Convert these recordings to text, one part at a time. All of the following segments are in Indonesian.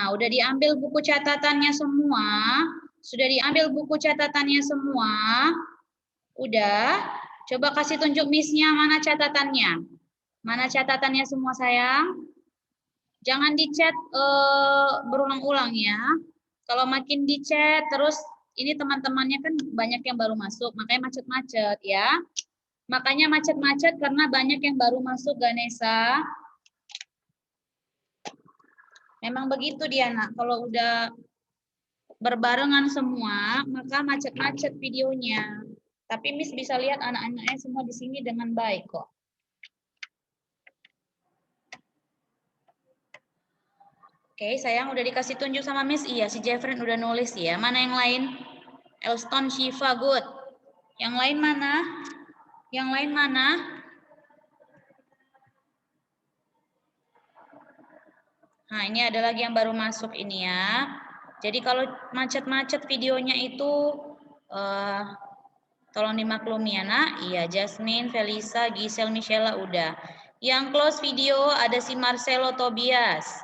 Nah, udah diambil buku catatannya semua? Sudah diambil buku catatannya semua? Udah? Coba kasih tunjuk Miss-nya mana catatannya. Mana catatannya semua sayang? Jangan di-chat berulang-ulang ya. Kalau makin di-chat terus ini teman-temannya kan banyak yang baru masuk, makanya macet-macet ya. Makanya macet-macet karena banyak yang baru masuk, Ganesha. Memang begitu dia, Nak. Kalau udah berbarengan semua, maka macet-macet videonya. Tapi Miss bisa lihat anak-anaknya semua di sini dengan baik kok. Oke, sayang udah dikasih tunjuk sama Miss. Iya, si Jeffrey udah nulis ya. Mana yang lain? Elston, Shiva, good. Yang lain mana? Yang lain mana? Nah, ini ada lagi yang baru masuk ini ya. Jadi kalau macet-macet videonya itu tolong dimaklumi ya, Nak. Iya, Jasmine, Felisa, Giselle, Michela udah. Yang close video ada si Marcelo Tobias.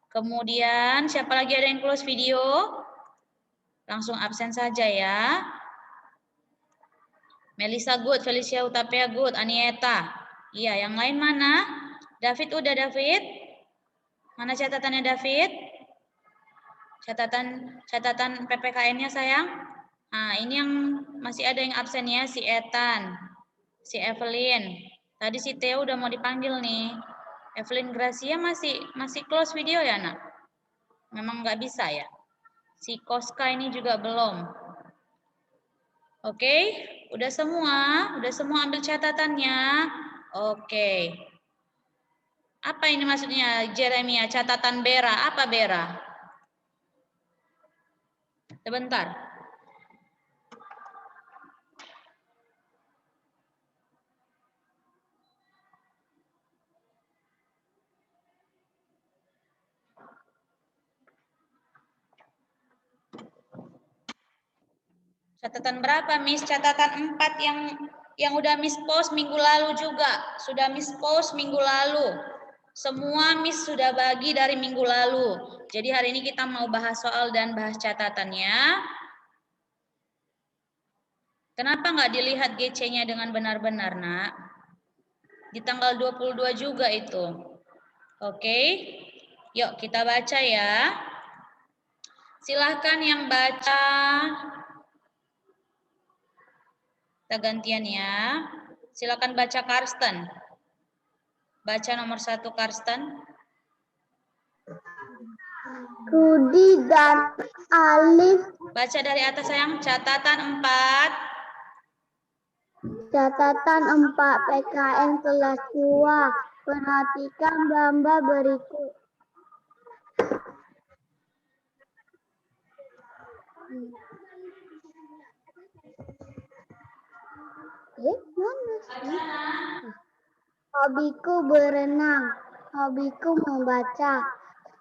Kemudian siapa lagi ada yang close video? Langsung absen saja ya. Melisa good, Felicia Utapia good, Anieta. Iya, yang lain mana? David udah, David? Mana catatannya David? Catatan PPKN-nya sayang. Nah, ini yang masih ada yang absen ya, si Ethan, si Evelyn. Tadi si Theo udah mau dipanggil nih. Evelyn Gracia masih close video ya, Nak? Memang nggak bisa ya. Si Koska ini juga belum. Oke, udah semua ambil catatannya. Oke. Apa ini maksudnya, Jeremia? Catatan Bera, apa Bera? Sebentar. Catatan berapa, Miss? Catatan 4 yang udah Miss post minggu lalu juga. Sudah Miss post minggu lalu. Semua Miss sudah bagi dari minggu lalu. Jadi hari ini kita mau bahas soal dan bahas catatannya. Kenapa nggak dilihat GC-nya dengan benar-benar, Nak? Di tanggal 22 juga itu. Oke. Yuk kita baca ya. Silahkan yang baca. Kita gantian ya. Silakan baca Karsten. Baca nomor 1 Karsten. Rudi dan Alif. Baca dari atas sayang. Catatan 4. Catatan 4 PKN kelas 2. Perhatikan gambar berikut. Hobiku berenang, hobiku membaca.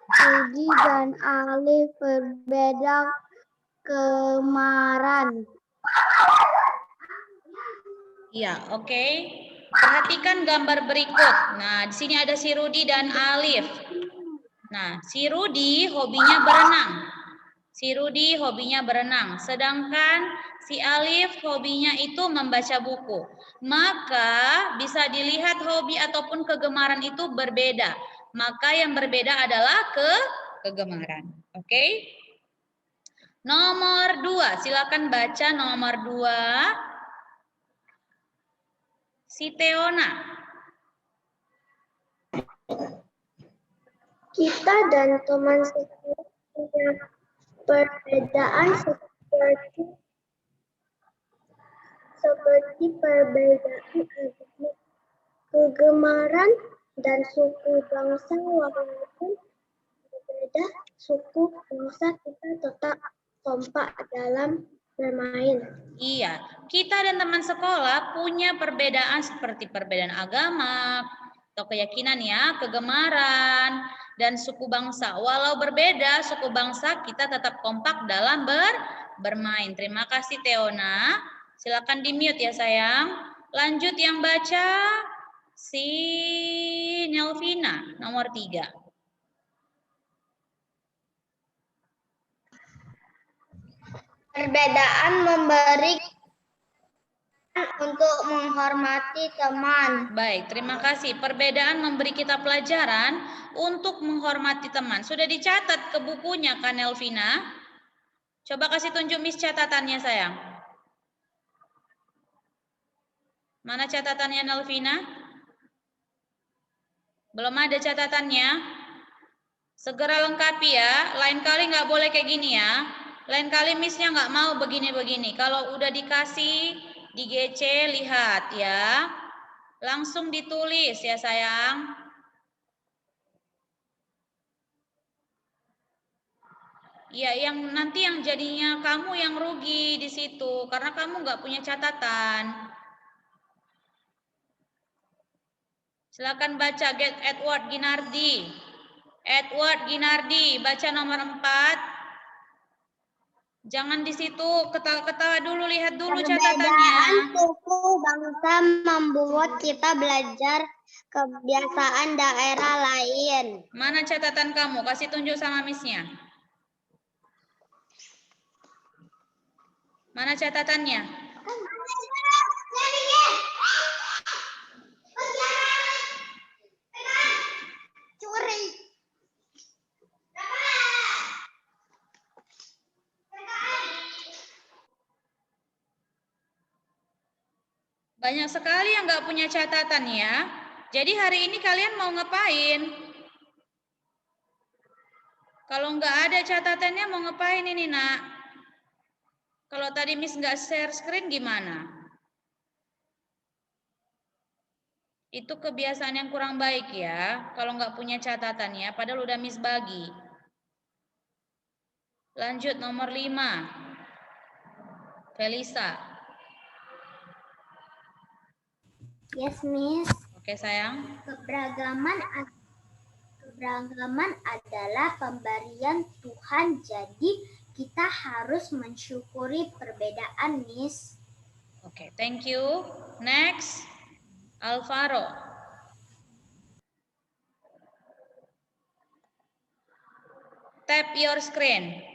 Rudi dan Alif berbeda kemaran. Iya, oke. Perhatikan gambar berikut. Nah, di sini ada si Rudi dan Alif. Nah, si Rudi hobinya berenang. Si Rudi hobinya berenang, sedangkan si Alif hobinya itu membaca buku. Maka bisa dilihat hobi ataupun kegemaran itu berbeda. Maka yang berbeda adalah kegemaran. Oke? Nomor 2, silakan baca nomor 2. Si Teona. Kita dan teman sekolah punya perbedaan seperti perbedaan agama, kegemaran, dan suku bangsa. Walaupun berbeda suku bangsa, kita tetap kompak dalam bermain. Iya, kita dan teman sekolah punya perbedaan seperti perbedaan agama atau keyakinan ya, kegemaran, dan suku bangsa. Walau berbeda suku bangsa, kita tetap kompak dalam bermain. Terima kasih Teona. Silakan di-mute ya sayang. Lanjut yang baca si Nelvina nomor 3. Perbedaan memberi untuk menghormati teman. Baik, terima kasih. Perbedaan memberi kita pelajaran untuk menghormati teman. Sudah dicatat ke bukunya kan, Elvina? Coba kasih tunjuk Miss catatannya, sayang. Mana catatannya, Elvina? Belum ada catatannya? Segera lengkapi ya. Lain kali nggak boleh kayak gini ya. Lain kali Missnya nggak mau begini-begini. Kalau udah dikasih di GC, lihat ya. Langsung ditulis ya, sayang. Ya, yang nanti yang jadinya kamu yang rugi di situ karena kamu nggak punya catatan. Silakan baca Get Edward Ginardi. Edward Ginardi, baca nomor 4. Jangan di situ ketawa-ketawa dulu, lihat dulu catatannya. Perbedaan suku bangsa membuat kita belajar kebiasaan daerah lain. Mana catatan kamu? Kasih tunjuk sama Missnya. Mana catatannya? Curi. Banyak sekali yang nggak punya catatan ya. Jadi hari ini kalian mau ngapain? Kalau nggak ada catatannya mau ngapain ini, nak? Kalau tadi Miss nggak share screen gimana? Itu kebiasaan yang kurang baik ya. Kalau nggak punya catatannya, padahal udah Miss bagi. Lanjut nomor 5. Felisa. Yes, Miss. Oke, sayang. Keberagaman adalah pemberian Tuhan, jadi kita harus mensyukuri perbedaan, Miss. Oke, thank you. Next, Alvaro. Tap your screen.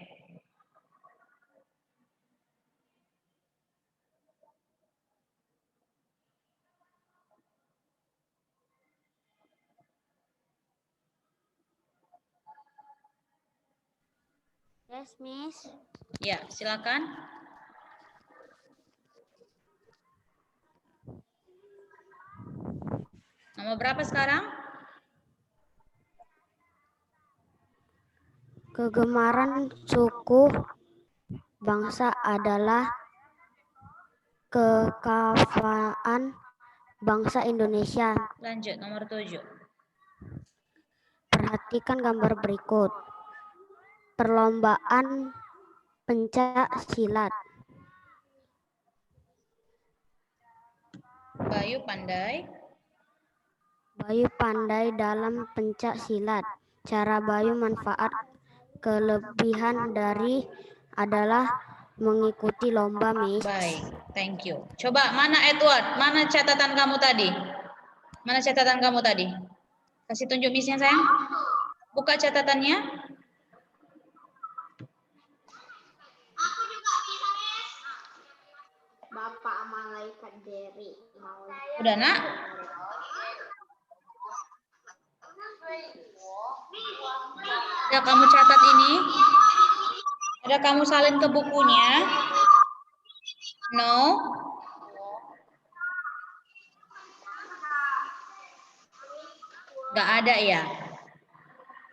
Yes, Miss. Ya, silakan. Nomor berapa sekarang? Kegemaran suku bangsa adalah kekayaan bangsa Indonesia. Lanjut, nomor 7. Perhatikan gambar berikut. Perlombaan pencak silat. Bayu pandai. Bayu pandai dalam pencak silat. Cara Bayu manfaat kelebihan dari adalah mengikuti lomba, Miss. Baik, thank you. Coba mana Edward? Mana catatan kamu tadi? Mana catatan kamu tadi? Kasih tunjuk Missnya, sayang. Buka catatannya. Aku juga bisa, Miss. Bapak Malaikat Dery. Udah, nak? Ada kamu catat ini? Ada kamu salin ke bukunya? No? Gak ada ya?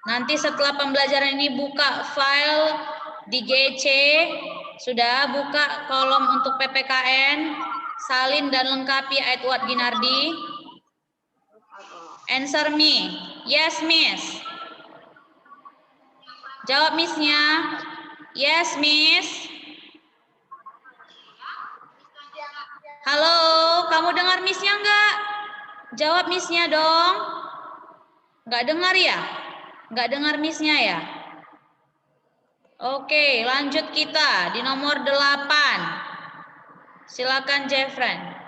Nanti setelah pembelajaran ini buka file di GC, sudah buka kolom untuk PPKN, salin dan lengkapi Edward Ginardi. Answer me. Yes, Miss. Jawab Miss-nya. Yes, Miss. Halo, kamu dengar Miss-nya enggak? Jawab Miss-nya dong. Enggak dengar ya? Enggak dengar Miss-nya ya? Oke, lanjut kita di nomor 8. Silakan Jeffren.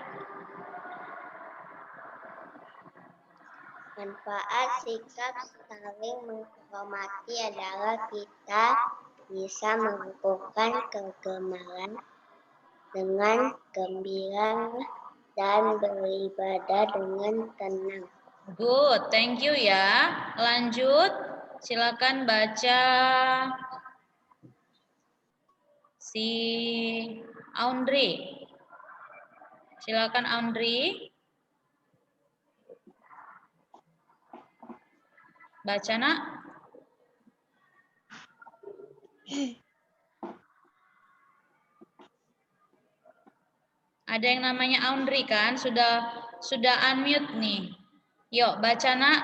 Manfaat sikap saling menghormati adalah kita bisa mengumpulkan kegemaran dengan gembira dan beribadah dengan tenang. Good, thank you ya. Lanjut, silakan baca si Aundri. Silakan Aundri. Baca nak. Ada yang namanya Aundri kan? Sudah unmute nih. Yuk, baca nak.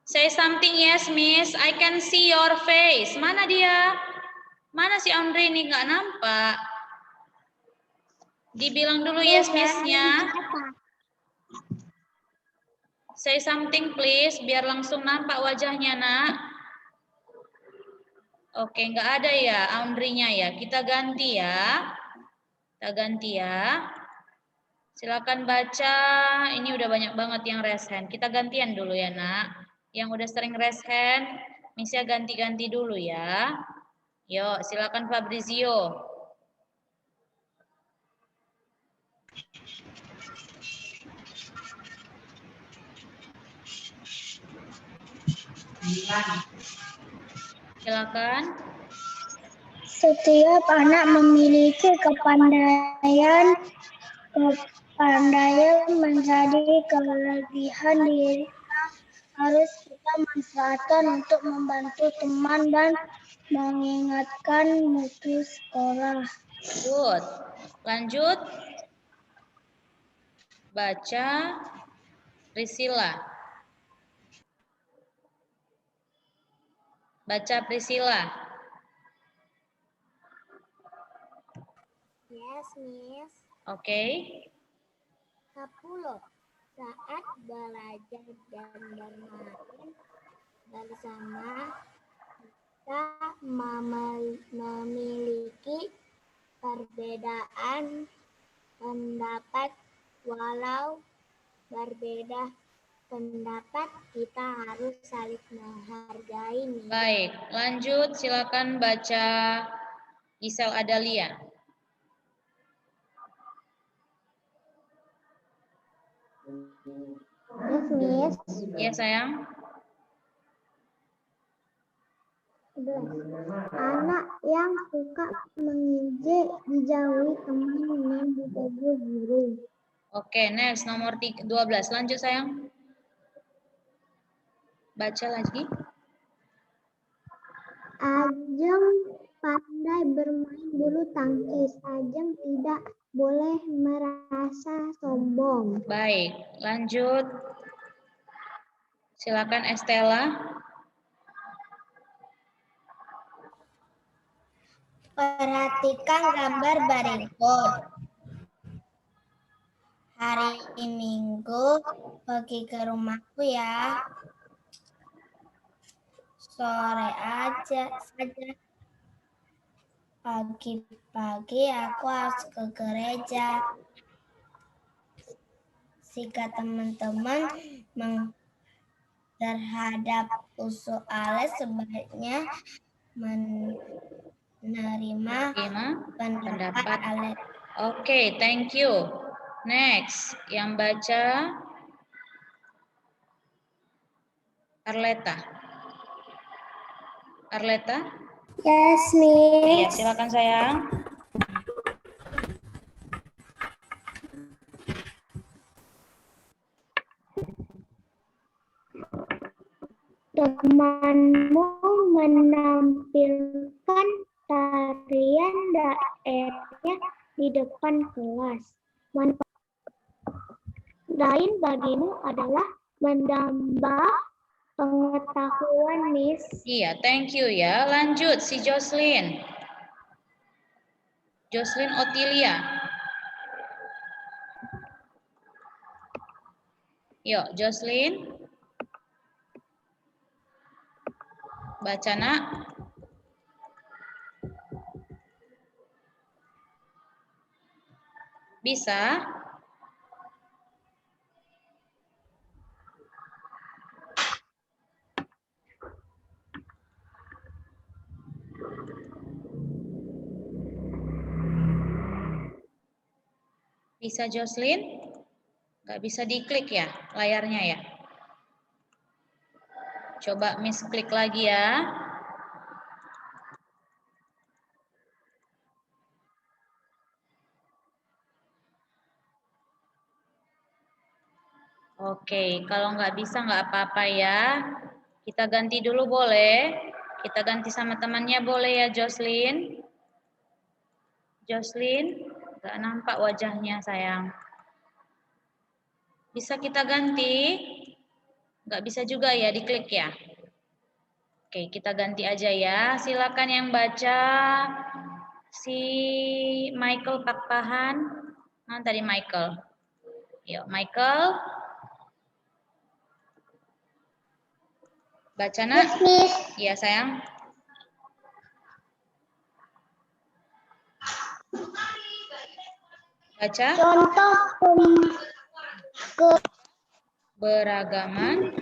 Say something, yes, miss. I can see your face. Mana dia? Mana si Aundri ini? Nggak nampak. Dibilang dulu yes, miss-nya. Say something, please. Biar langsung nampak wajahnya, nak. Oke, nggak ada ya Aundri-nya ya. Kita ganti ya. Kita ganti ya. Silakan baca. Ini udah banyak banget yang raise hand. Kita gantian dulu ya, nak. Yang udah sering raise hand, Miss-nya ganti-ganti dulu ya. Yuk, silakan Fabrizio. Silakan. Setiap anak memiliki kepandaian menjadi kelebihan diri harus kita manfaatkan untuk membantu teman dan mengingatkan mutu sekolah. Good. Lanjut. Baca Priscilla. Baca Priscilla. Yes, Miss. Oke. 10. Saat belajar dan bermain bersama, kita memiliki perbedaan pendapat. Walau berbeda pendapat, kita harus saling menghargai. Baik, lanjut silakan baca Gisel Adalia. Yes, Miss. Ya sayang. Anak yang suka mengejek dijauhi teman dan ditegur guru. Oke, next nomor 12. Lanjut sayang. Baca lagi. Ajeng pandai bermain bulu tangkis. Ajeng tidak boleh merasa sombong. Baik, lanjut. Silakan Estella. Perhatikan gambar berikut. Hari Minggu pergi ke rumahku ya. Sore aja saja. Pagi-pagi aku harus ke gereja. Jika teman-teman terhadap usul Alex, sebaiknya menerima pendapat Alex. Oke, thank you. Next, yang baca Arleta. Arleta? Yes, Miss. Iya, silakan sayang. Temanmu menampilkan tarian daerahnya di depan kelas. Lain bagimu adalah menambah pengetahuan, Miss. Iya, thank you ya. Lanjut si Jocelyn. Jocelyn Otilia. Yuk, Jocelyn. Baca nak. Bisa? Bisa Jocelyn? Nggak bisa diklik ya layarnya ya? Coba Miss klik lagi ya. Oke, kalau nggak bisa nggak apa-apa ya. Kita ganti dulu boleh. Kita ganti sama temannya boleh ya Jocelyn? Jocelyn, nggak nampak wajahnya sayang. Bisa kita ganti? Nggak bisa juga ya diklik ya? Oke, kita ganti aja ya. Silakan yang baca si Michael Pakpahan. Nah, tadi Michael. Yuk, Michael. Baca nak? Yes, Miss. Iya sayang. Baca. Contoh Beragaman.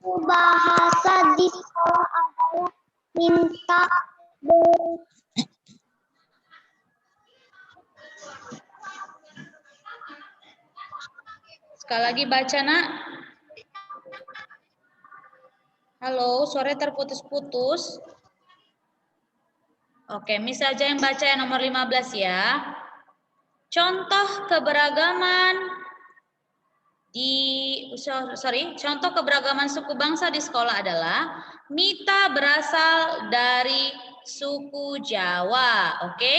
bahasa di sekolah adalah minta Sekali lagi baca nak. Halo, sore terputus-putus. Oke, Miss aja yang baca yang nomor 15 ya. Contoh keberagaman contoh keberagaman suku bangsa di sekolah adalah Mita berasal dari suku Jawa, oke?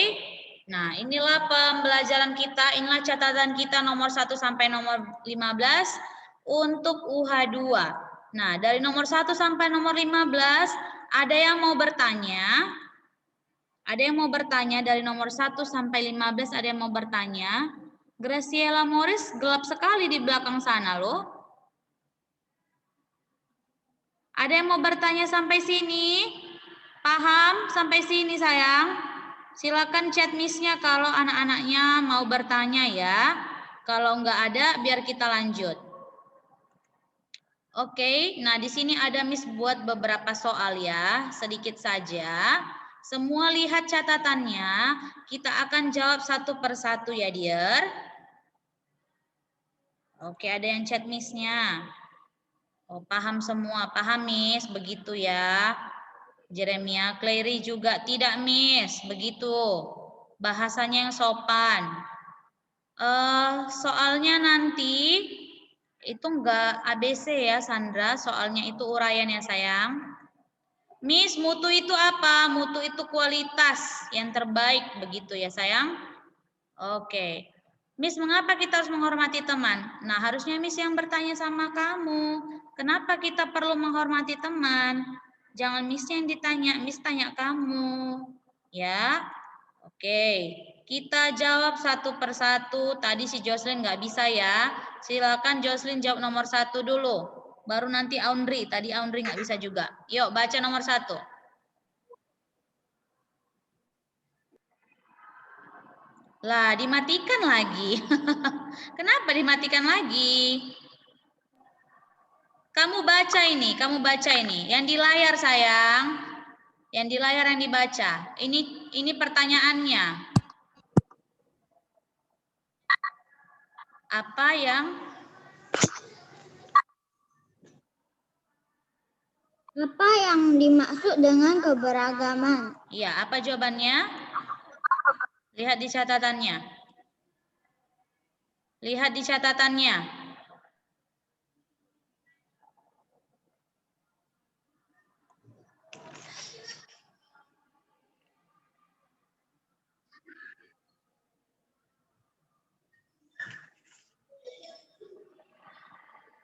Nah, inilah pembelajaran kita, inilah catatan kita nomor 1 sampai nomor 15 untuk UH2. Nah, dari nomor 1 sampai nomor 15 ada yang mau bertanya? Ada yang mau bertanya dari nomor 1 sampai 15 ada yang mau bertanya? Graciela Morris gelap sekali di belakang sana loh. Ada yang mau bertanya sampai sini? Paham sampai sini sayang? Silakan chat Miss-nya kalau anak-anaknya mau bertanya ya. Kalau nggak ada biar kita lanjut. Oke, nah di sini ada Miss buat beberapa soal ya, sedikit saja. Semua lihat catatannya, kita akan jawab satu persatu ya, dear. Oke, ada yang chat Miss-nya. Oh, paham semua, paham Miss, begitu ya. Jeremia, Clary juga tidak Miss, begitu. Bahasanya yang sopan. Soalnya nanti itu enggak ABC ya Sandra, soalnya itu uraian ya sayang. Miss, mutu itu apa? Mutu itu kualitas yang terbaik, begitu ya sayang. Oke. Miss, mengapa kita harus menghormati teman? Nah, harusnya Miss yang bertanya sama kamu. Kenapa kita perlu menghormati teman? Jangan Miss yang ditanya, Miss tanya kamu. Ya, oke. Kita jawab satu persatu. Tadi si Jocelyn nggak bisa ya. Silakan Jocelyn jawab nomor 1 dulu. Baru nanti Aundri. Tadi Aundri nggak bisa juga. Yuk, baca nomor 1. Lah, dimatikan lagi. Kenapa dimatikan lagi? Kamu baca ini. Yang di layar sayang. Yang di layar yang dibaca. Ini pertanyaannya. Apa yang dimaksud dengan keberagaman? Iya, apa jawabannya? Lihat di catatannya. Lihat di catatannya.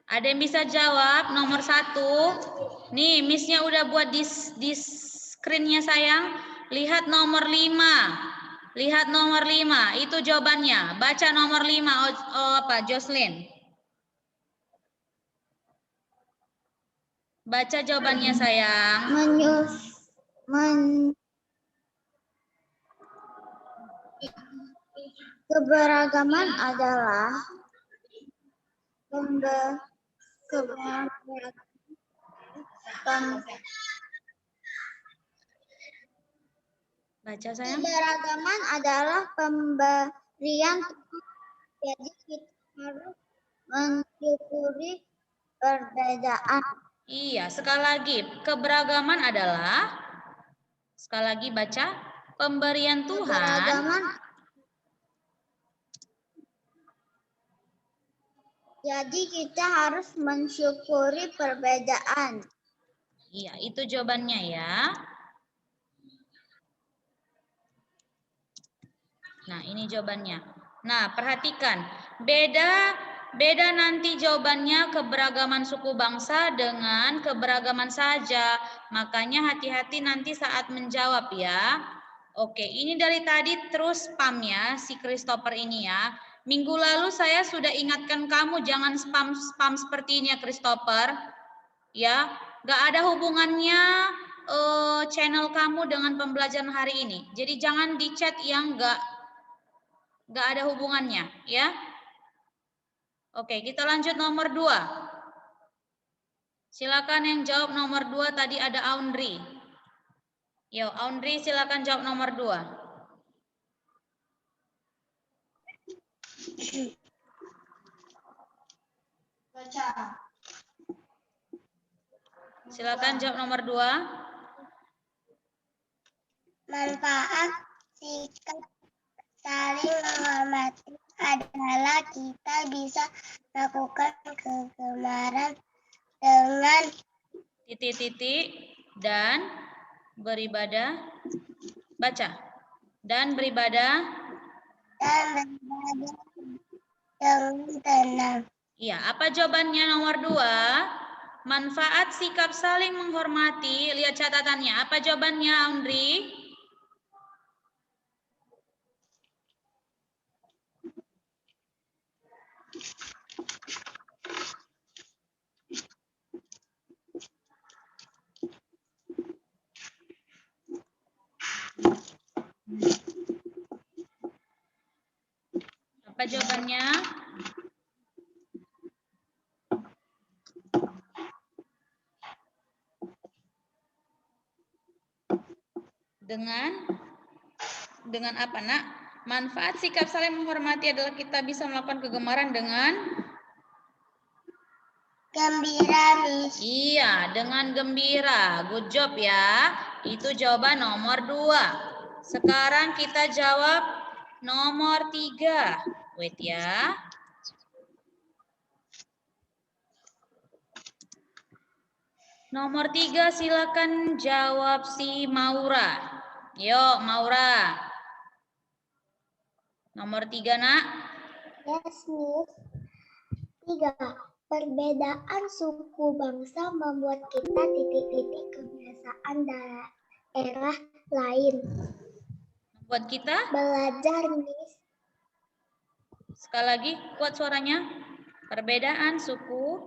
Ada yang bisa jawab nomor 1? Nih, Miss-nya udah buat di screen-nya sayang. Lihat nomor 5. Lihat nomor 5. Itu jawabannya. Baca nomor 5. Apa? Jocelyn. Baca jawabannya sayang. Keberagaman adalah Baca sayang. keberagaman adalah pemberian Jadi kita harus mensyukuri perbedaan. Iya, sekali lagi, keberagaman adalah, sekali lagi baca, pemberian Tuhan. Keberagaman. Jadi kita harus mensyukuri perbedaan. Iya, itu jawabannya ya. Nah, ini jawabannya. Nah, perhatikan. Beda nanti jawabannya keberagaman suku bangsa dengan keberagaman saja. Makanya hati-hati nanti saat menjawab ya. Oke, ini dari tadi terus spam ya si Christopher ini ya. Minggu lalu saya sudah ingatkan kamu jangan spam seperti ini ya Christopher. Ya, nggak ada hubungannya channel kamu dengan pembelajaran hari ini. Jadi jangan di chat yang nggak ada hubungannya, ya. Oke, kita lanjut nomor 2. Silakan yang jawab nomor 2 tadi ada Aundri. Yo, Aundri silakan jawab nomor 2. Silakan jawab nomor 2. Manfaat sikap saling menghormati adalah kita bisa melakukan kegemaran dengan titik-titik dan beribadah. Baca. Dan beribadah dengan tenang. Iya, apa jawabannya nomor 2? Manfaat sikap saling menghormati. Lihat catatannya. Apa jawabannya, Aundri? Apa jawabannya? Dengan apa, Nak? Manfaat sikap saling menghormati adalah kita bisa melakukan kegemaran dengan gembira, Miss. Iya, dengan gembira. Good job ya. Itu jawaban nomor 2. Sekarang kita jawab nomor 3. Wait ya. Nomor 3 silakan jawab si Maura. Yuk, Maura. Nomor 3, Nak. Yes, Miss. 3. Perbedaan suku bangsa membuat kita titik-titik kebiasaan daerah lain. Buat kita? Belajar, Miss. Sekali lagi, kuat suaranya. Perbedaan suku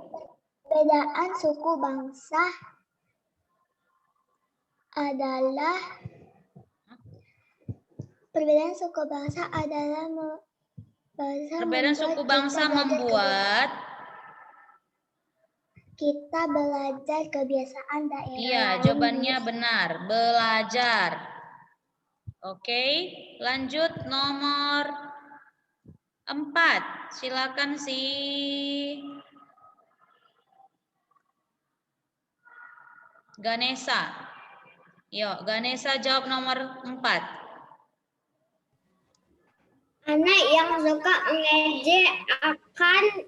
bangsa adalah perbedaan suku bangsa membuat kita belajar kebiasaan daerah Iya, lain. jawabannya benar. Belajar. Oke, lanjut nomor 4. Silakan si Ganesha. Yuk, Ganesha jawab nomor 4. Anak yang suka mengejek akan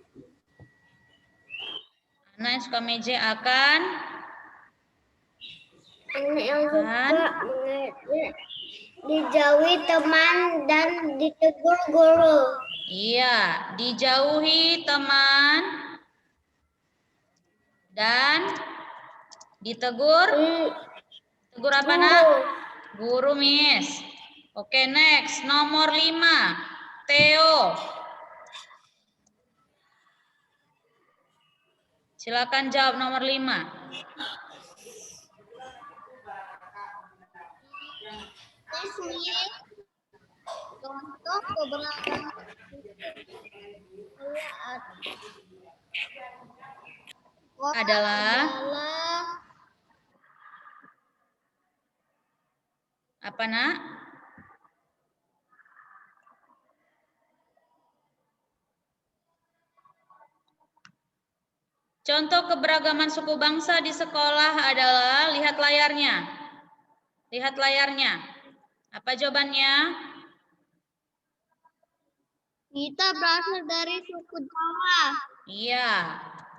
dijauhi teman dan ditegur guru. Iya, dijauhi teman dan ditegur. Tegur apa, Nak? Guru, Miss. Oke, next. Nomor 5. Theo. Silakan jawab nomor 5. Contoh keberagaman adalah apa, Nak? Contoh keberagaman suku bangsa di sekolah adalah, lihat layarnya. Lihat layarnya. Apa jawabannya? Kita berasal dari suku Jawa. Iya,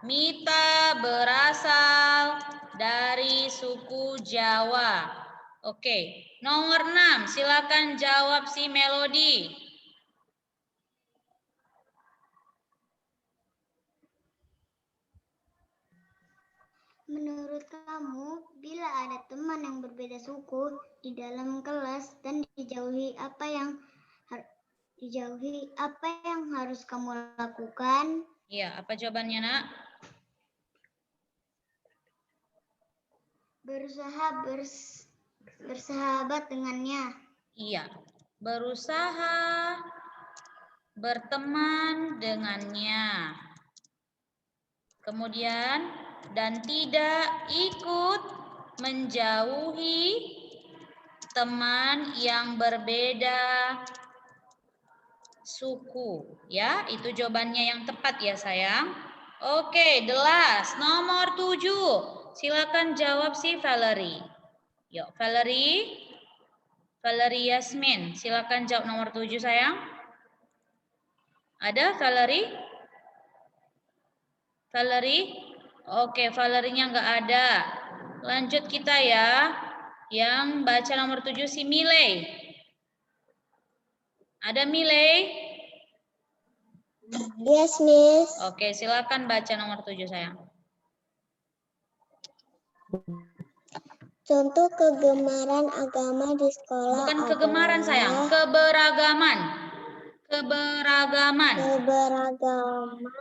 Mita berasal dari suku Jawa. Oke, nomor 6, silakan jawab si Melody. Menurut kamu, bila ada teman yang berbeda suku di dalam kelas dan dijauhi apa yang harus kamu lakukan? Iya, apa jawabannya, Nak? Berusaha bersahabat dengannya. Iya, berusaha berteman dengannya. Kemudian, dan tidak ikut menjauhi teman yang berbeda suku. Ya, itu jawabannya yang tepat ya sayang. Oke, the last, nomor 7. Silakan jawab si Valerie. Yuk, Valerie Yasmin, silakan jawab nomor 7 sayang. Ada Valerie? Oke, Valerinya nggak ada. Lanjut kita ya. Yang baca nomor 7 si Miley. Ada Miley? Yes, Miss. Oke, silakan baca nomor 7 sayang. Contoh kegemaran agama di sekolah. Bukan kegemaran sayang, keberagaman. Keberagaman. Keberagaman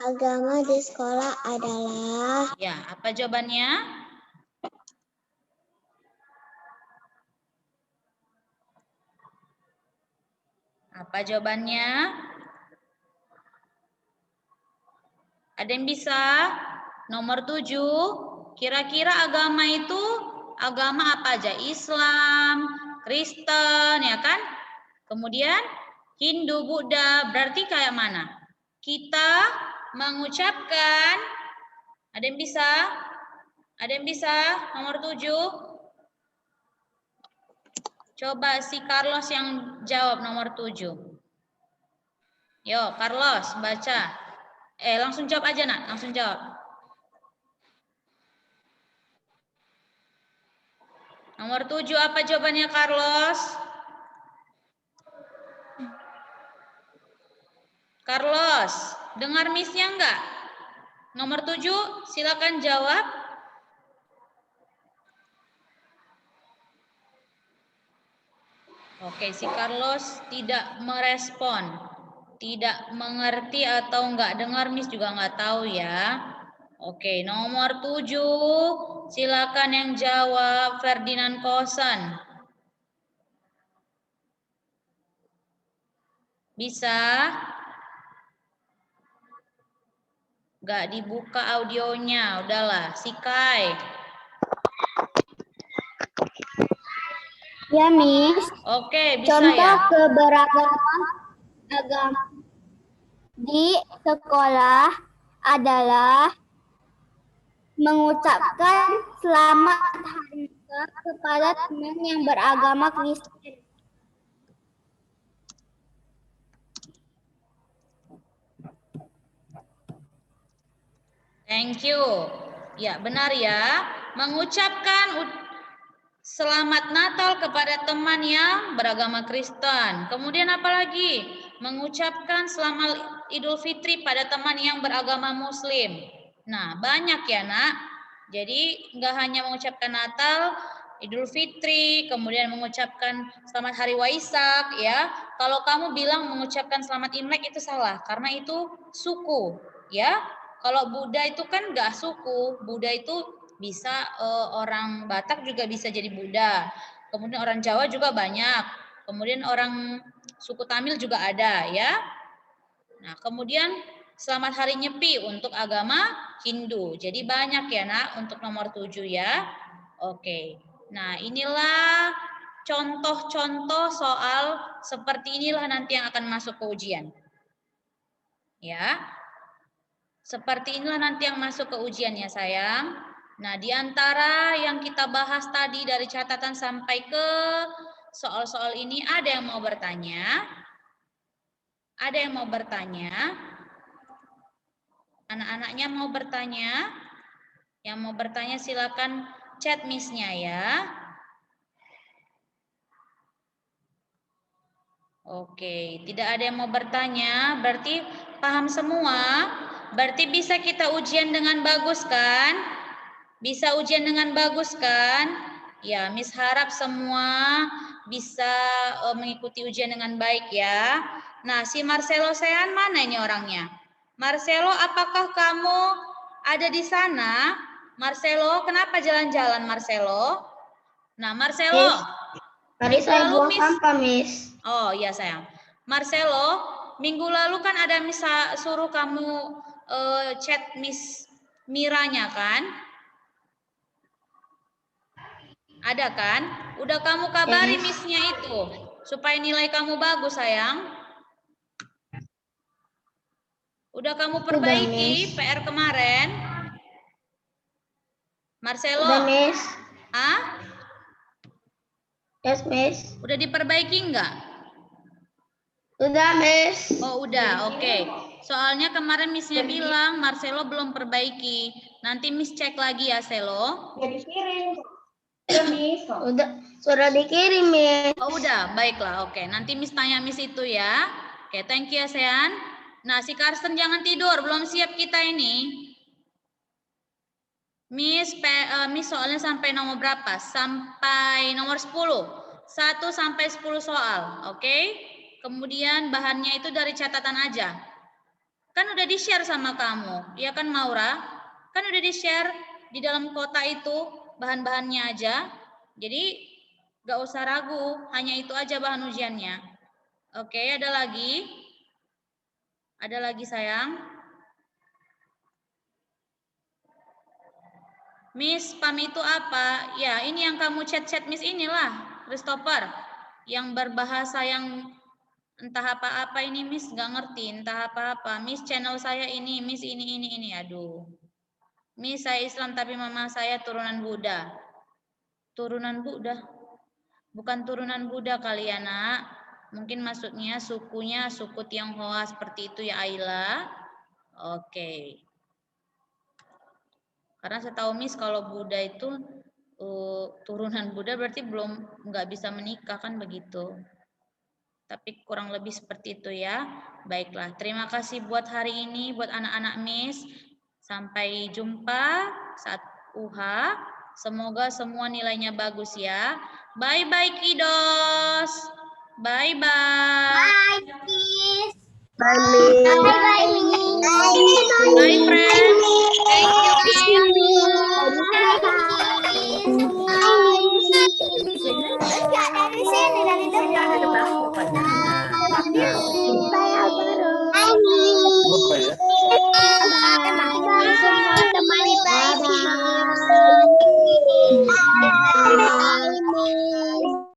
agama di sekolah adalah. Ya, apa jawabannya? Apa jawabannya? Ada yang bisa? Nomor 7, kira-kira agama itu agama apa aja? Islam, Kristen, ya kan? Kemudian Hindu, Buddha, berarti kayak mana? Kita mengucapkan, ada yang bisa? Ada yang bisa? Nomor 7. Coba si Carlos yang jawab nomor 7. Yo, Carlos, baca. Langsung jawab aja, Nak. Langsung jawab. Nomor 7, apa jawabannya, Carlos? Carlos, dengar Miss-nya enggak? Nomor 7, silakan jawab. Oke, si Carlos tidak merespon. Tidak mengerti atau enggak dengar Miss juga enggak tahu ya. Oke, nomor 7, silakan yang jawab Ferdinand Kosen. Bisa? Enggak dibuka audionya, udahlah. Si Kai. Ya, Miss. Oke, bisa Contoh ya? keberagaman agama di sekolah adalah mengucapkan selamat Hanukkah kepada teman yang beragama Kristen. Thank you. Ya, benar ya. Mengucapkan selamat Natal kepada teman yang beragama Kristen. Kemudian apa lagi? Mengucapkan selamat Idul Fitri pada teman yang beragama Muslim. Nah, banyak ya, Nak. Jadi, nggak hanya mengucapkan Natal, Idul Fitri, kemudian mengucapkan selamat Hari Waisak, ya. Kalau kamu bilang mengucapkan selamat Imlek itu salah, karena itu suku, ya. Kalau Buddha itu kan nggak suku, Buddha itu bisa orang Batak juga bisa jadi Buddha. Kemudian orang Jawa juga banyak. Kemudian orang suku Tamil juga ada ya. Nah, kemudian selamat hari Nyepi untuk agama Hindu. Jadi banyak ya, Nak, untuk nomor 7 ya. Oke. Nah, inilah contoh-contoh soal seperti inilah nanti yang akan masuk ke ujian. Ya. Seperti inilah nanti yang masuk ke ujian ya sayang. Nah, di antara yang kita bahas tadi dari catatan sampai ke soal-soal ini, ada yang mau bertanya? Ada yang mau bertanya? Anak-anaknya mau bertanya? Yang mau bertanya silakan chat Miss-nya ya. Oke, tidak ada yang mau bertanya, berarti paham semua? Berarti bisa kita ujian dengan bagus kan? Bisa ujian dengan bagus kan? Ya, Miss harap semua bisa mengikuti ujian dengan baik ya. Nah, si Marcelo Sean mana ini orangnya? Marcelo, apakah kamu ada di sana? Marcelo, kenapa jalan-jalan Marcelo? Nah, Marcelo. Tadi saya buang sampah, Miss. Oh iya sayang. Marcelo, minggu lalu kan ada Miss suruh kamu chat Miss Miranya kan? Ada kan? Udah kamu kabari Miss-nya itu supaya nilai kamu bagus sayang. Udah kamu perbaiki PR kemarin? Marcelo? Udah, Miss. Ah? Yes, Miss. Udah diperbaiki enggak? Udah, Miss. Oh, udah. Oke. Soalnya kemarin Miss-nya bilang Marcelo belum perbaiki. Nanti Miss cek lagi ya, Selo. Udah dikirim. Udah, Miss. Udah, sudah dikirim, Miss. Oh, udah. Baiklah. Oke. Nanti Miss tanya Miss itu ya. Oke, thank you ya, Sean. Nah, si Karsten jangan tidur. Belum siap kita ini. Miss soalnya sampai nomor berapa? Sampai nomor 10. 1 sampai 10 soal, oke? Kemudian bahannya itu dari catatan aja. Kan udah di-share sama kamu, ya kan Maura? Kan udah di-share di dalam kota itu bahan-bahannya aja. Jadi gak usah ragu, hanya itu aja bahan ujiannya. Oke, ada lagi? Ada lagi sayang? Miss, PAM itu apa? Ya, ini yang kamu chat-chat Miss inilah, Christopher. Yang berbahasa yang entah apa-apa ini Miss gak ngerti, entah apa-apa. Miss channel saya ini, Miss ini. Aduh. Miss saya Islam tapi mama saya turunan Buddha. Turunan Buddha? Bukan turunan Buddha kali ya nak. Mungkin maksudnya sukunya suku Tionghoa seperti itu ya Ayla. Oke. Karena saya tahu Miss kalau Buddha itu turunan Buddha berarti nggak bisa menikah kan begitu. Tapi kurang lebih seperti itu ya. Baiklah, terima kasih buat hari ini buat anak-anak Miss. Sampai jumpa saat UH. Semoga semua nilainya bagus ya. Bye-bye kiddos. Bye-bye. Bye, Miss. Bye, Miss. Bye, Miss. Bye, friends. Thank you, Miss. Bye. Dari sini, dari depan.